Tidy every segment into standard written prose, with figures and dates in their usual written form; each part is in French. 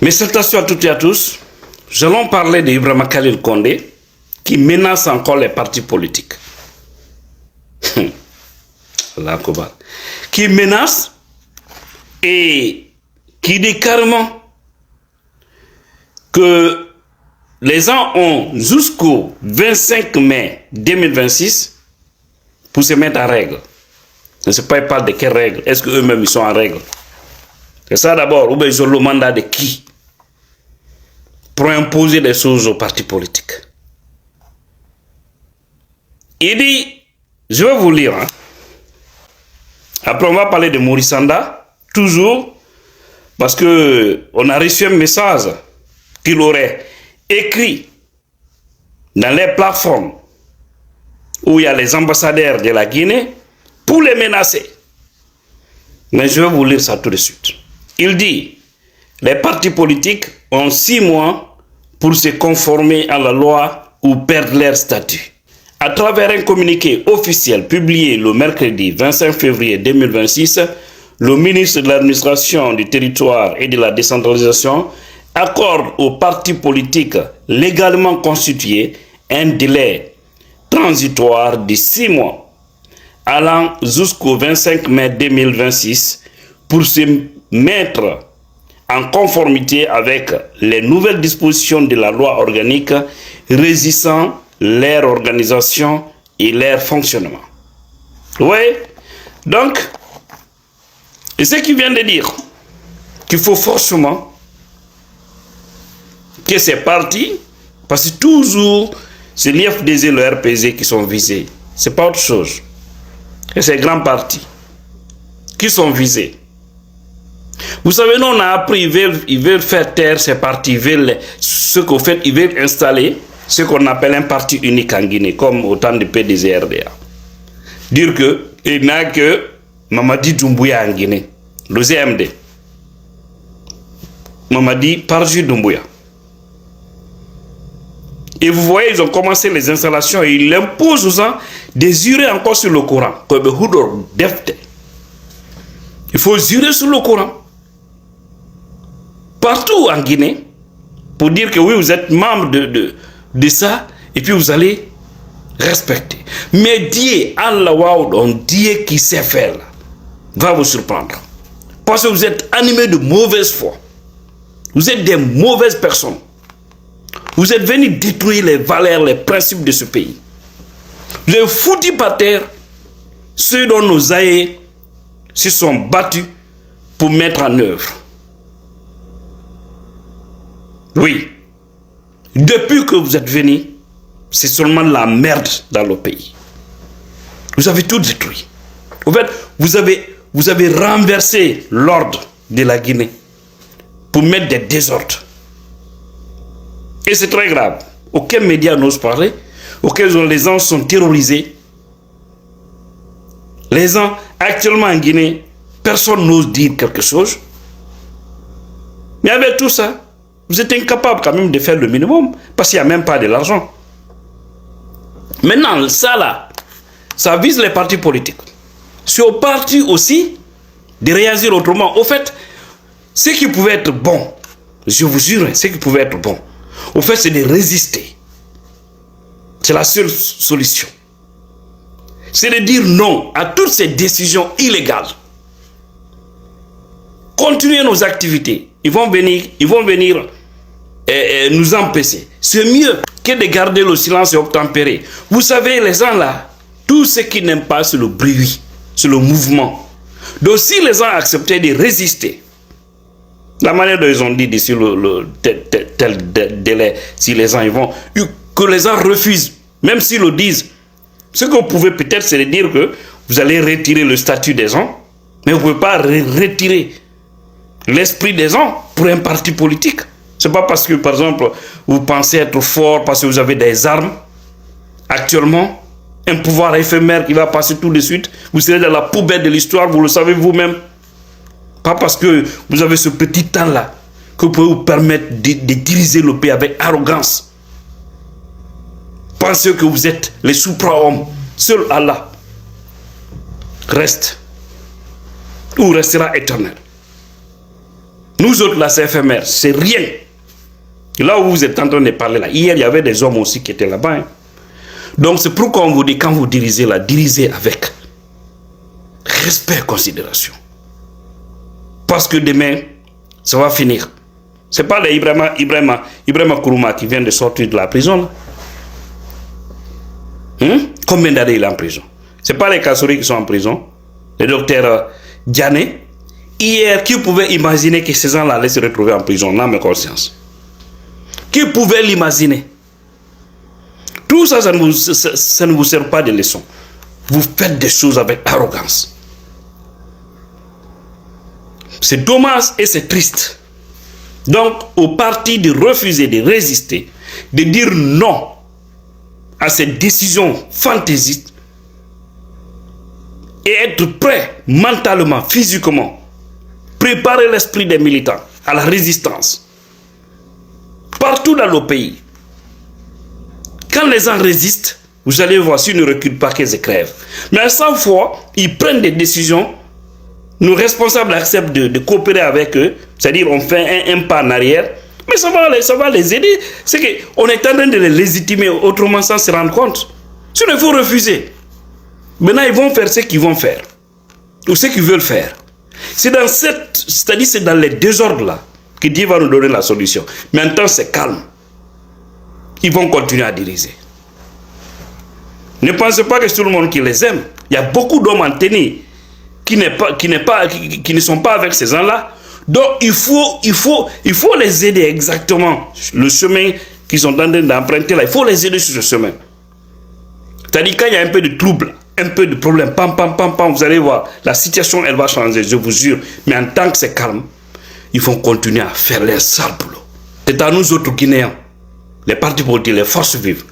Mes salutations à toutes et à tous. Nous allons parler d'Ibrahima Khalil Condé qui menace encore les partis politiques. Qui menace et qui dit carrément que les gens ont jusqu'au 25 mai 2026 pour se mettre en règle. Je ne sais pas, ils parlent de quelles règles. Est-ce qu'eux-mêmes ils sont en règle? C'est ça d'abord. Ou bien ils ont le mandat de qui pour imposer des choses aux partis politiques? Il dit, je vais vous lire. Après, on va parler de Maurice Sanda, toujours, parce qu'on a reçu un message qu'il aurait écrit dans les plateformes où il y a les ambassadeurs de la Guinée pour les menacer. Mais je vais vous lire ça tout de suite. Il dit, les partis politiques ont 6 mois pour se conformer à la loi ou perdre leur statut. À travers un communiqué officiel publié le mercredi 25 février 2026, le ministre de l'Administration du Territoire et de la Décentralisation accorde aux partis politiques légalement constitués un délai transitoire de 6 mois, allant jusqu'au 25 mai 2026, pour se mettre en conformité avec les nouvelles dispositions de la loi organique régissant leur organisation et leur fonctionnement. Oui, donc, et ce qui vient de dire qu'il faut forcément que ces partis, parce que toujours c'est l'IFDZ et le RPZ qui sont visés, c'est pas autre chose. Et ces grands partis qui sont visés. Vous savez, nous on a appris, ils veulent faire taire ces partis, ce qu'au fait, ils veulent installer ce qu'on appelle un parti unique en Guinée, comme au temps du PDG-RDA. Dire que il n'y a que Mamadi Doumbouya en Guinée, le ZMD. Mamadi Parju Doumbouya. Et vous voyez, ils ont commencé les installations et ils imposent aux gens de jurer encore sur le Coran. Il faut jurer sur le Coran. Partout en Guinée, pour dire que oui, vous êtes membre de ça, et puis vous allez respecter. Mais Dieu, Allah, Dieu qui sait faire, va vous surprendre. Parce que vous êtes animés de mauvaise foi. Vous êtes des mauvaises personnes. Vous êtes venus détruire les valeurs, les principes de ce pays. Vous avez foutu par terre ceux dont nos aïeux se sont battus pour mettre en œuvre. Oui. Depuis que vous êtes venus, c'est seulement la merde dans le pays. Vous avez tout détruit. En fait, vous avez renversé l'ordre de la Guinée pour mettre des désordres. Et c'est très grave. Aucun média n'ose parler. Les gens sont terrorisés. Les gens, actuellement en Guinée, personne n'ose dire quelque chose. Mais avec tout ça, vous êtes incapable quand même de faire le minimum, parce qu'il n'y a même pas de l'argent. Maintenant, ça là, ça vise les partis politiques. C'est aux partis aussi de réagir autrement. Au fait, ce qui pouvait être bon, je vous jure, ce qui pouvait être bon, au fait, c'est de résister. C'est la seule solution. C'est de dire non à toutes ces décisions illégales. Continuer nos activités. Ils vont venir nous empêcher. C'est mieux que de garder le silence et obtempérer. Vous savez, les gens là, tout ce qu'ils n'aiment pas, c'est le bruit, c'est le mouvement. Donc si les gens acceptaient de résister, la manière dont ils ont dit d'ici tel délai, si les gens ils vont, que les gens refusent, même s'ils le disent, ce que vous pouvez peut-être, c'est de dire que vous allez retirer le statut des gens, mais vous ne pouvez pas retirer l'esprit des gens pour un parti politique. Ce n'est pas parce que, par exemple, vous pensez être fort, parce que vous avez des armes, actuellement, un pouvoir éphémère qui va passer tout de suite, vous serez dans la poubelle de l'histoire, vous le savez vous-même. Pas parce que vous avez ce petit temps-là que vous pouvez vous permettre de diriger le pays avec arrogance. Pensez que vous êtes les supra-hommes. Seul Allah reste ou restera éternel. Nous autres, là, c'est éphémère, c'est rien. Et là où vous êtes en train de parler, là, hier, il y avait des hommes aussi qui étaient là-bas. Hein. Donc, c'est pourquoi on vous dit, quand vous dirigez là, dirigez avec respect et considération. Parce que demain, ça va finir. Ce n'est pas les Ibrahima Kourouma qui vient de sortir de la prison. Combien d'années il est en prison? Ce n'est pas les Kassouri qui sont en prison. Le docteur Diané. Hier, qui pouvait imaginer que ces gens-là allaient se retrouver en prison? Non, mais conscience. Qui pouvait l'imaginer? Tout ça, ça ne vous sert pas de leçon. Vous faites des choses avec arrogance. C'est dommage et c'est triste. Donc, au parti de refuser, de résister, de dire non à cette décision fantaisiste et être prêt mentalement, physiquement, préparer l'esprit des militants à la résistance. Partout dans le pays. Quand les gens résistent, vous allez voir, s'ils ne reculent pas qu'ils crèvent. Mais à 100 fois, ils prennent des décisions. Nos responsables acceptent de coopérer avec eux, c'est-à-dire on fait un pas en arrière, mais ça va les aider. C'est qu'on est en train de les légitimer autrement sans se rendre compte. Sinon, il faut refuser. Maintenant, ils vont faire ce qu'ils vont faire, ou ce qu'ils veulent faire. C'est dans c'est-à-dire c'est dans les désordres là que Dieu va nous donner la solution. Mais en temps, c'est calme. Ils vont continuer à diriger. Ne pensez pas que c'est tout le monde qui les aime. Il y a beaucoup d'hommes en tenue qui ne sont pas avec ces gens-là. Donc, il faut les aider exactement. Le chemin qu'ils sont en train d'emprunter là, il faut les aider sur ce chemin. C'est-à-dire quand il y a un peu de trouble, un peu de problème, pam, vous allez voir, la situation, elle va changer, je vous jure. Mais en tant que c'est calme, il faut continuer à faire les sales boulot. C'est à nous autres Guinéens, les partis politiques, les forces vives,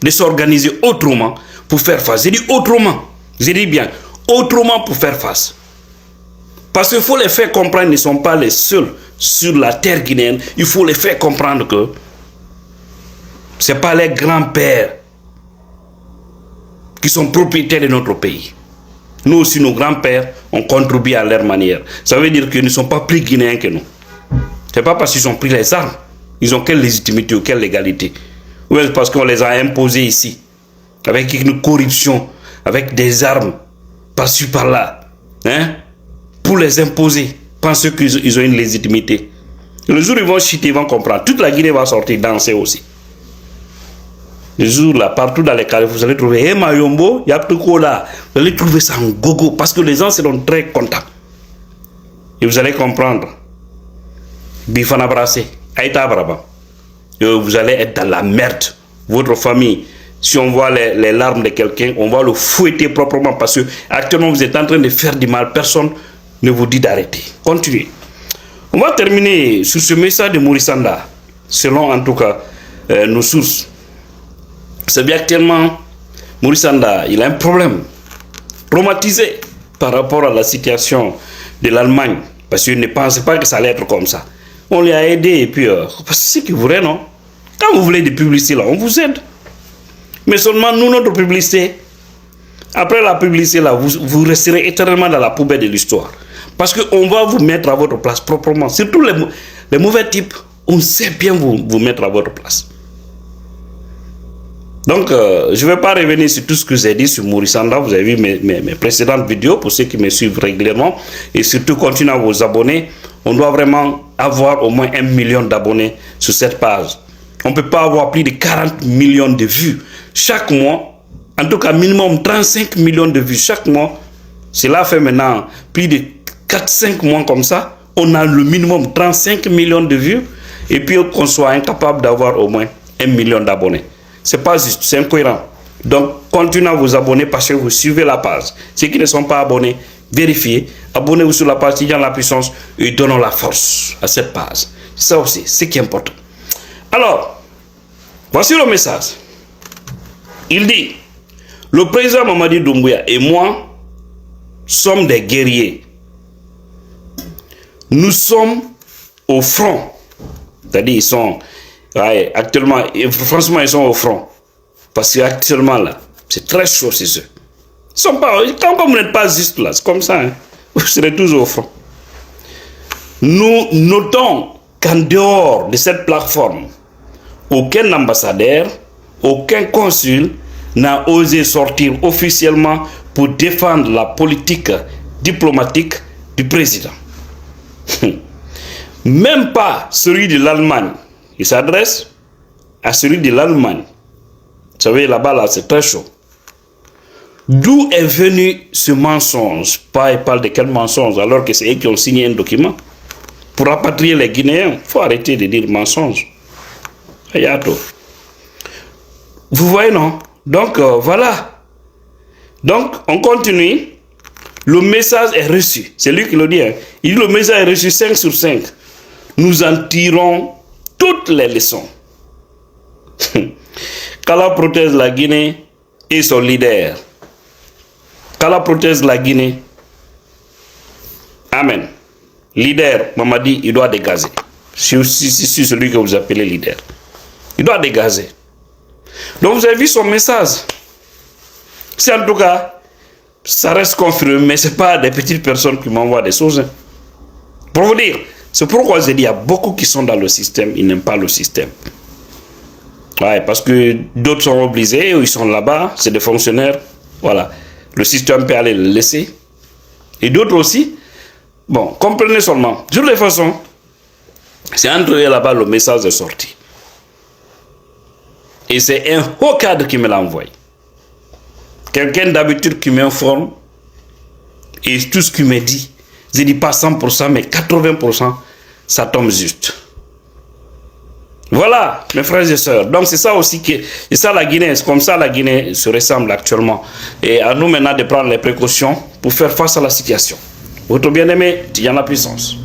de s'organiser autrement pour faire face. J'ai dit autrement, j'ai dit bien, autrement pour faire face. Parce qu'il faut les faire comprendre, ils ne sont pas les seuls sur la terre guinéenne. Il faut les faire comprendre que ce n'est pas les grands-pères qui sont propriétaires de notre pays. Nous aussi, nos grands-pères, on contribue à leur manière. Ça veut dire qu'ils ne sont pas plus guinéens que nous. Ce n'est pas parce qu'ils ont pris les armes. Ils ont quelle légitimité ou quelle légalité? Ou est-ce parce qu'on les a imposés ici, avec une corruption, avec des armes, par-ci, par-là, hein? Pour les imposer, pensent qu'ils ont une légitimité. Le jour où ils vont chuter, ils vont comprendre. Toute la Guinée va sortir danser aussi. Le jour là, partout dans les carrés, vous allez trouver Mayombo, Yaptukola. Vous allez trouver ça en gogo parce que les gens seront très contents. Et vous allez comprendre. Bifana Brassé, Aïta Braba. Vous allez être dans la merde. Votre famille, si on voit les larmes de quelqu'un, on va le fouetter proprement parce que actuellement vous êtes en train de faire du mal. Personne ne vous dit d'arrêter. Continuez. On va terminer sur ce message de Maurice Sanda, selon en tout cas nos sources. C'est bien actuellement, Maurice Sanda, il a un problème traumatisé par rapport à la situation de l'Allemagne, parce qu'il ne pensait pas que ça allait être comme ça. On lui a aidé et puis, parce que c'est vrai, non? Quand vous voulez des publicités là, on vous aide. Mais seulement nous, notre publicité, après la publicité là, vous resterez éternellement dans la poubelle de l'histoire. Parce qu'on va vous mettre à votre place proprement. Surtout les mauvais types, on sait bien vous mettre à votre place. Donc, je ne vais pas revenir sur tout ce que j'ai dit sur Maurice Sanda. Vous avez vu mes précédentes vidéos pour ceux qui me suivent régulièrement. Et surtout, continuez à vous abonner. On doit vraiment avoir au moins 1 million d'abonnés sur cette page. On ne peut pas avoir plus de 40 millions de vues chaque mois. En tout cas, minimum 35 millions de vues chaque mois. Cela fait maintenant plus de 4-5 mois comme ça. On a le minimum 35 millions de vues. Et puis qu'on soit incapable d'avoir au moins 1 million d'abonnés. C'est pas juste, c'est incohérent. Donc, continuez à vous abonner parce que vous suivez la page. Ceux qui ne sont pas abonnés, vérifiez. Abonnez-vous sur la page Tidjane La Puissance et donnons la force à cette page. Ça aussi, c'est ce qui est important. Alors, voici le message. Il dit, le président Mamadi Doumbouya et moi sommes des guerriers. Nous sommes au front. C'est-à-dire, ils sont... Ouais, actuellement, franchement, ils sont au front. Parce qu'actuellement, là, c'est très chaud, c'est eux. Ils sont pas, quand vous n'êtes pas juste là, c'est comme ça, hein, vous serez toujours au front. Nous notons qu'en dehors de cette plateforme, aucun ambassadeur, aucun consul n'a osé sortir officiellement pour défendre la politique diplomatique du président. Même pas celui de l'Allemagne. Il s'adresse à celui de l'Allemagne. Vous savez, là-bas, là, c'est très chaud. D'où est venu ce mensonge? Il parle de quel mensonge alors que c'est eux qui ont signé un document pour rapatrier les Guinéens? Il faut arrêter de dire mensonge. Vous voyez, non? Donc, voilà. Donc, on continue. Le message est reçu. C'est lui qui le dit. Hein. Il dit le message est reçu 5 sur 5. Nous en tirons toutes les leçons. Qu'Allah protège la Guinée et son leader. Qu'Allah protège la Guinée. Amen. Leader, Mamadi, il doit dégager. C'est celui que vous appelez leader. Il doit dégager. Donc vous avez vu son message. C'est en tout cas, ça reste confirmé, mais ce n'est pas des petites personnes qui m'envoient des choses. Hein. Pour vous dire, c'est pourquoi je dis, il y a beaucoup qui sont dans le système, ils n'aiment pas le système. Ouais, parce que d'autres sont obligés, ou ils sont là-bas, c'est des fonctionnaires. Voilà. Le système peut aller le laisser. Et d'autres aussi. Bon, comprenez seulement. De toutes les façons, c'est entre eux là-bas le message est sorti. Et c'est un haut cadre qui me l'a envoyé. Quelqu'un d'habitude qui m'informe. Et tout ce qu'il me dit, je dis pas 100%, mais 80%, ça tombe juste. Voilà, mes frères et sœurs. Donc c'est ça aussi c'est ça la Guinée, c'est comme ça la Guinée se ressemble actuellement. Et à nous maintenant de prendre les précautions pour faire face à la situation. Votre bien-aimé, il y a la puissance.